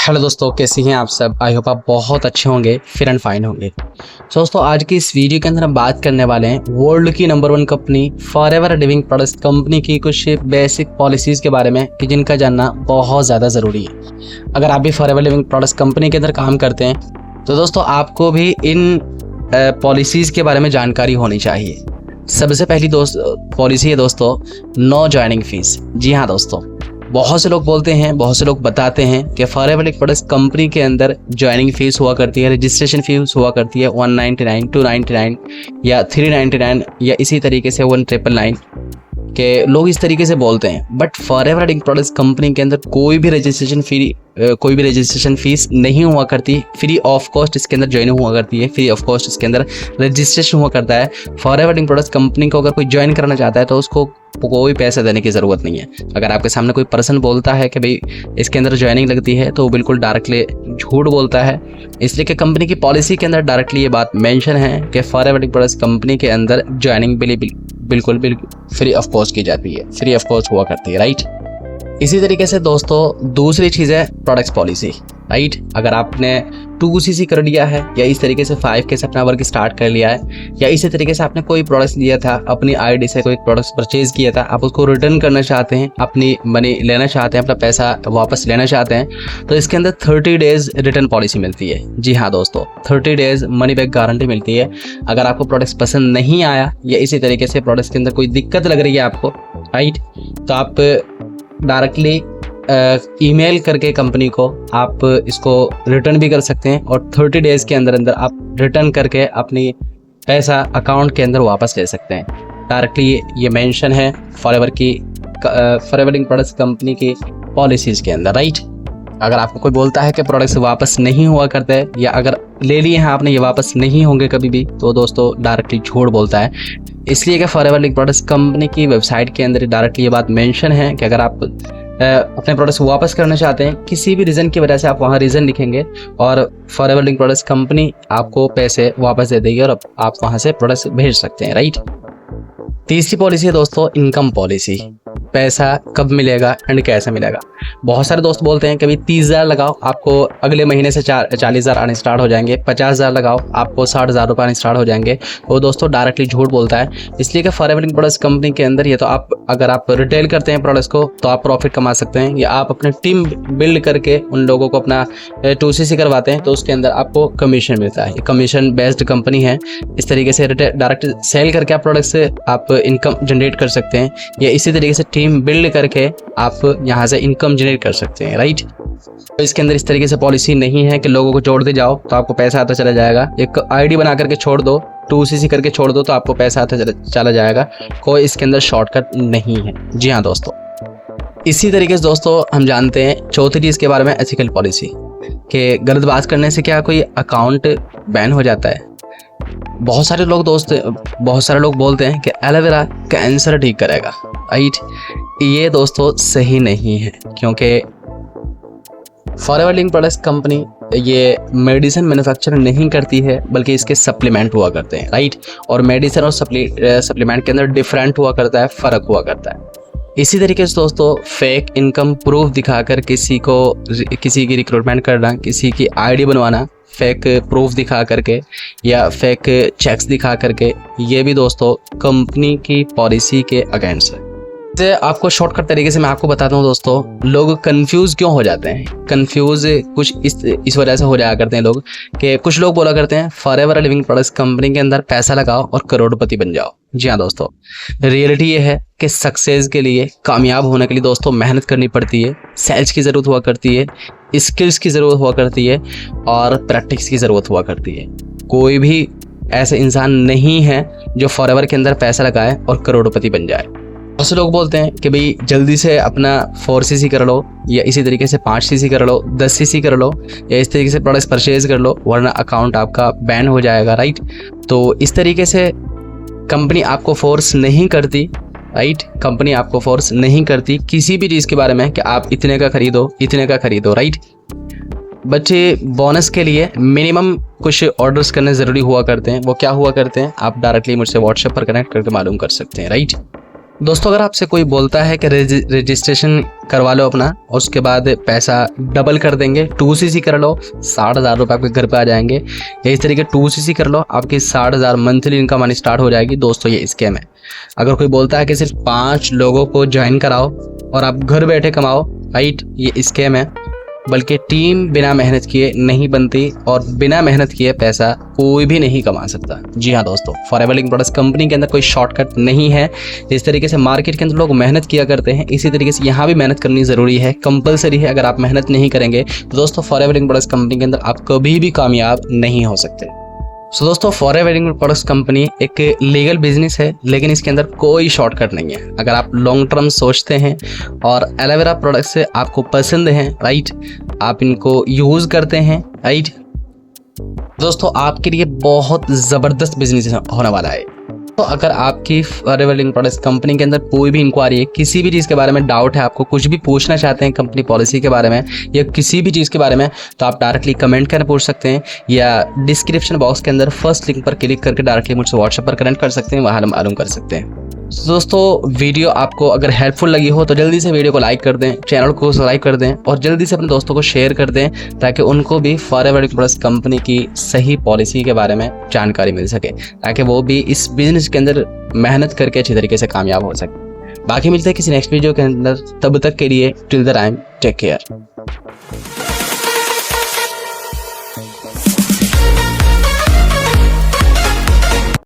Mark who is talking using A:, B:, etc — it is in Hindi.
A: हेलो दोस्तों, कैसे हैं आप सब। आई होप आप बहुत अच्छे होंगे, फिर एंड फाइन होंगे। दोस्तों आज की इस वीडियो के अंदर हम बात करने वाले हैं वर्ल्ड की number 1 company forever living products company की कुछ बेसिक पॉलिसीज़ के बारे में कि जिनका जानना बहुत ज़्यादा ज़रूरी है। अगर आप भी फॉरएवर लिविंग प्रोडक्ट्स कंपनी के अंदर काम करते हैं तो दोस्तों आपको भी इन पॉलिसीज़ के बारे में जानकारी होनी चाहिए। सबसे पहली पॉलिसी है दोस्तों, नो ज्वाइनिंग फीस। जी हाँ दोस्तों, बहुत से लोग बोलते हैं, बहुत से लोग बताते हैं कि फॉरएवर लिविंग प्रोडक्ट्स कंपनी के अंदर ज्वाइनिंग फीस हुआ करती है, रजिस्ट्रेशन फीस हुआ करती है 199, 299 या 399 या इसी तरीके से 1999 के लोग इस तरीके से बोलते हैं। But forever living products company के अंदर कोई भी रजिस्ट्रेशन फीस नहीं हुआ करती, फ्री ऑफ कॉस्ट इसके अंदर ज्वाइन हुआ करती है, फ्री ऑफ कॉस्ट इसके अंदर रजिस्ट्रेशन हुआ करता है। फॉरएवर लिविंग प्रोडक्ट्स कंपनी को अगर कोई ज्वाइन करना चाहता है तो उसको कोई पैसा देने की ज़रूरत नहीं है। अगर आपके सामने कोई पर्सन बोलता है कि भाई इसके अंदर ज्वाइनिंग लगती है तो वो बिल्कुल डायरेक्टली झूठ बोलता है, इसलिए कि कंपनी की पॉलिसी के अंदर डायरेक्टली ये बात मेंशन है कि फॉरएवर लिविंग प्रोडक्ट्स कंपनी के अंदर ज्वाइनिंग बिल्कुल फ्री ऑफ कॉस्ट की जाती है, फ्री ऑफ कॉस्ट हुआ करती है, राइट। इसी तरीके से दोस्तों दूसरी चीज़ है प्रोडक्ट्स पॉलिसी, राइट। अगर आपने 2cc कर लिया है या इस तरीके से 5K से अपना वर्क स्टार्ट कर लिया है या इसी तरीके से आपने कोई प्रोडक्ट्स लिया था, अपनी आईडी से कोई प्रोडक्ट्स परचेज किया था, आप उसको रिटर्न करना चाहते हैं, अपनी मनी लेना चाहते हैं, अपना पैसा वापस लेना चाहते हैं, तो इसके अंदर 30 डेज़ रिटर्न पॉलिसी मिलती है। जी हाँ दोस्तों, 30 डेज़ मनी बैक गारंटी मिलती है। अगर आपको प्रोडक्ट्स पसंद नहीं आया या इसी तरीके से प्रोडक्ट्स के अंदर कोई दिक्कत लग रही है आपको, राइट, तो आप डायरेक्टली ईमेल करके कंपनी को आप इसको रिटर्न भी कर सकते हैं और 30 डेज़ के अंदर आप रिटर्न करके अपनी पैसा अकाउंट के अंदर वापस ले सकते हैं। डायरेक्टली ये मेंशन है फॉरएवर लिविंग प्रोडक्ट्स कंपनी की पॉलिसीज़ के अंदर, राइट। अगर आपको कोई बोलता है कि प्रोडक्ट्स वापस नहीं हुआ करते या अगर ले लिए हैं आपने ये वापस नहीं होंगे कभी भी, तो दोस्तों डायरेक्टली झूठ बोलता है। इसलिए कि फॉरएवर लिविंग प्रोडक्ट्स कंपनी की वेबसाइट के अंदर डायरेक्टली ये बात मेंशन है कि अगर आप अपने प्रोडक्ट्स वापस करना चाहते हैं किसी भी रीज़न की वजह से, आप वहाँ रीज़न लिखेंगे और फॉरएवर लिविंग प्रोडक्ट्स कंपनी आपको पैसे वापस दे देगी और आप वहाँ से प्रोडक्ट्स भेज सकते हैं, राइट। तीसरी पॉलिसी है दोस्तों इनकम पॉलिसी। पैसा कब मिलेगा एंड कैसे मिलेगा। बहुत सारे दोस्त बोलते हैं कि भाई 30,000 लगाओ आपको अगले महीने से 40,000 आने स्टार्ट हो जाएंगे, 50,000 लगाओ आपको 60,000 रुपये आने स्टार्ट हो जाएंगे। वो दोस्तों डायरेक्टली झूठ बोलता है। इसलिए कि फॉरएवर लिविंग प्रोडक्ट्स कंपनी के अंदर ये तो अगर आप रिटेल करते हैं प्रोडक्ट्स को तो आप प्रॉफिट कमा सकते हैं, या आप अपने टीम बिल्ड करके उन लोगों को अपना 2cc करवाते हैं तो उसके अंदर आपको कमीशन मिलता है। कमीशन बेस्ड कंपनी है। इस तरीके से डायरेक्ट सेल करके आप प्रोडक्ट्स से आप इनकम जनरेट कर सकते हैं, या इसी तरीके से टीम बिल्ड करके आप यहाँ से इनकम जनरेट कर सकते हैं, राइट। तो इसके अंदर इस तरीके से पॉलिसी नहीं है कि लोगों को जोड़ते जाओ तो आपको पैसा आता चला जाएगा। एक आईडी बना करके छोड़ दो, 2cc करके छोड़ दो तो आपको पैसा आता चला जाएगा। कोई इसके अंदर शॉर्टकट नहीं है। जी हाँ दोस्तों, इसी तरीके से दोस्तों हम जानते हैं चौथी चीज़ के बारे में, एथिकल पॉलिसी, कि गलत बात करने से क्या कोई अकाउंट बैन हो जाता है। बहुत सारे लोग बोलते हैं कि एलोवेरा कैंसर ठीक करेगा, राइट। ये दोस्तों सही नहीं है, क्योंकि फॉरएवर लिविंग प्रोडक्ट्स कंपनी ये मेडिसिन मैन्युफैक्चर नहीं करती है, बल्कि इसके सप्लीमेंट हुआ करते हैं, राइट। और मेडिसिन और सप्लीमेंट के अंदर डिफरेंट हुआ करता है, फ़र्क हुआ करता है। इसी तरीके से दोस्तों फेक इनकम प्रूफ दिखाकर किसी की रिक्रूटमेंट करना, किसी की आईडी बनवाना फेक प्रूफ दिखा करके या फेक चेक्स दिखा करके, ये भी दोस्तों कंपनी की पॉलिसी के अगेंस्ट है। जैसे आपको शॉर्टकट तरीके से मैं आपको बताता हूँ दोस्तों, लोग कंफ्यूज क्यों हो जाते हैं। कंफ्यूज कुछ इस वजह से हो जाया करते हैं लोग कि कुछ लोग बोला करते हैं फॉरएवर लिविंग प्रोडक्ट्स कंपनी के अंदर पैसा लगाओ और करोड़पति बन जाओ। जी हाँ दोस्तों, रियलिटी ये है कि सक्सेस के लिए, कामयाब होने के लिए दोस्तों मेहनत करनी पड़ती है, सेल्स की ज़रूरत हुआ करती है, स्किल्स की ज़रूरत हुआ करती है और प्रैक्टिस की ज़रूरत हुआ करती है। कोई भी ऐसा इंसान नहीं है जो फॉरएवर के अंदर पैसा लगाए और करोड़पति बन जाए। बहुत से लोग बोलते हैं कि भाई जल्दी से अपना 4cc कर लो, या इसी तरीके से 5cc कर लो, 10cc कर लो, या इस तरीके से प्रोडक्ट्स परचेज कर लो, वरना अकाउंट आपका बैन हो जाएगा, राइट। तो इस तरीके से कंपनी आपको फोर्स नहीं करती, राइट। कंपनी आपको फोर्स नहीं करती किसी भी चीज़ के बारे में कि आप इतने का खरीदो, राइट। बच्चे बोनस के लिए मिनिमम कुछ ऑर्डर्स करने ज़रूरी हुआ करते हैं। वो क्या हुआ करते हैं आप डायरेक्टली मुझसे व्हाट्सएप पर कनेक्ट करके मालूम कर सकते हैं, राइट। दोस्तों अगर आपसे कोई बोलता है कि रजिस्ट्रेशन करवा लो अपना और उसके बाद पैसा डबल कर देंगे, 2cc कर लो 60,000 रुपये आपके घर पे आ जाएंगे, या इस तरीके 2cc कर लो आपकी 60,000 मंथली इनकम आनी स्टार्ट हो जाएगी, दोस्तों ये स्कैम है। अगर कोई बोलता है कि सिर्फ 5 लोगों को ज्वाइन कराओ और आप घर बैठे कमाओ, राइट, ये स्कैम है। बल्कि टीम बिना मेहनत किए नहीं बनती और बिना मेहनत किए पैसा कोई भी नहीं कमा सकता। जी हाँ दोस्तों, फॉरएवर लिविंग प्रोडक्ट्स कंपनी के अंदर कोई शॉर्टकट नहीं है। जिस तरीके से मार्केट के अंदर लोग मेहनत किया करते हैं, इसी तरीके से यहाँ भी मेहनत करनी ज़रूरी है, कंपलसरी है। अगर आप मेहनत नहीं करेंगे तो दोस्तों फॉरएवर लिविंग प्रोडक्ट्स कंपनी के अंदर आप कभी भी कामयाब नहीं हो सकते। सो दोस्तों फॉरएवर लिविंग प्रोडक्ट्स कंपनी एक लीगल बिजनेस है, लेकिन इसके अंदर कोई शॉर्टकट नहीं है। अगर आप लॉन्ग टर्म सोचते हैं और एलोवेरा प्रोडक्ट्स आपको पसंद हैं, राइट, आप इनको यूज़ करते हैं, राइट, दोस्तों आपके लिए बहुत ज़बरदस्त बिजनेस होने वाला है। तो अगर आपकी फॉरएवर लिविंग प्रोडक्ट्स कंपनी के अंदर कोई भी इंक्वायरी है, किसी भी चीज़ के बारे में डाउट है, आपको कुछ भी पूछना चाहते हैं कंपनी पॉलिसी के बारे में या किसी भी चीज़ के बारे में, तो आप डायरेक्टली कमेंट करके पूछ सकते हैं या डिस्क्रिप्शन बॉक्स के अंदर फर्स्ट लिंक पर क्लिक करके डायरेक्टली मुझसे व्हाट्सएप पर कनेक्ट कर सकते हैं, वहाँ मालूम कर सकते हैं। दोस्तों वीडियो आपको अगर हेल्पफुल लगी हो तो जल्दी से वीडियो को लाइक कर दें, चैनल को सब्सक्राइब कर दें और जल्दी से अपने दोस्तों को शेयर कर दें, ताकि उनको भी फॉरएवर लिविंग प्रोडक्ट्स कंपनी की सही पॉलिसी के बारे में जानकारी मिल सके, ताकि वो भी इस बिजनेस के अंदर मेहनत करके अच्छी तरीके से कामयाब हो सके। बाकी मिलते हैं किसी नेक्स्ट वीडियो के अंदर, तब तक के लिए till the time take care.